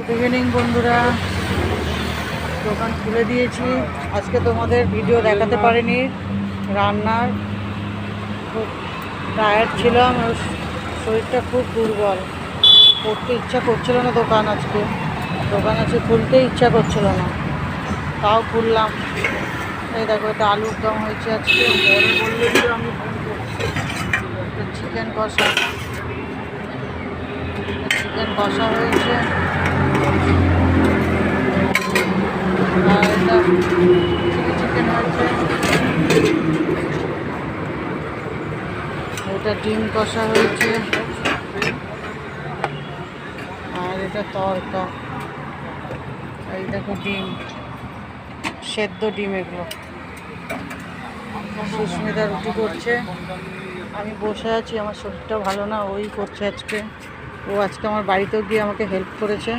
Good evening বন্ধুরা, দোকান খুলে দিয়েছি। আজকে তোমাদের ভিডিও দেখাতে পারিনি রান্নার, খুব টায়ার্ড ছিলাম, শরীরটা খুব দুর্বল, করতে ইচ্ছা করছিল না। দোকান আজকে খুলতে ইচ্ছা করছিল না, তাও খুললাম। এই দেখো, এটা আলুর দম হয়েছে আজকে, চিকেন কষা হয়েছে, আর এটা চিকেন হয়েছে, এটা ডিম কষা হয়েছে, আর এটা তরকা। এই দেখো ডিম, সেদ্ধ ডিম এগুলো। সুস্মিতা রুটি করছে, আমি বসে আছি, আমার শরীরটা ভালো না, ওই করছে আজকে। ও আজকে আমার বাড়িতেও গিয়ে আমাকে হেল্প করেছে।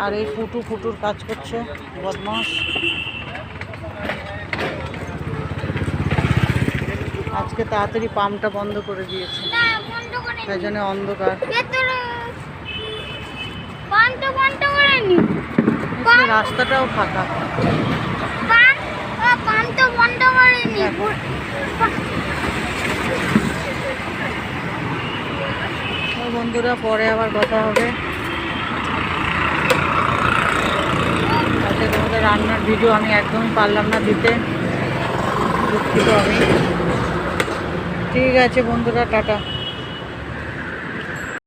আর এই ফুটুর কাজ করছে, বদমাস। আজকে তাড়াতাড়ি পাম্পটা বন্ধ করে দিয়েছে, তাই জন্য অন্ধকার। রাস্তাটাও ফাঁকা। বন্ধুরা, পরে আবার কথা হবে। আজকে তোমাদের রান্নার ভিডিও আমি একদমই পারলাম না দিতে, দুঃখিত আমি। ঠিক আছে বন্ধুরা, টাটা।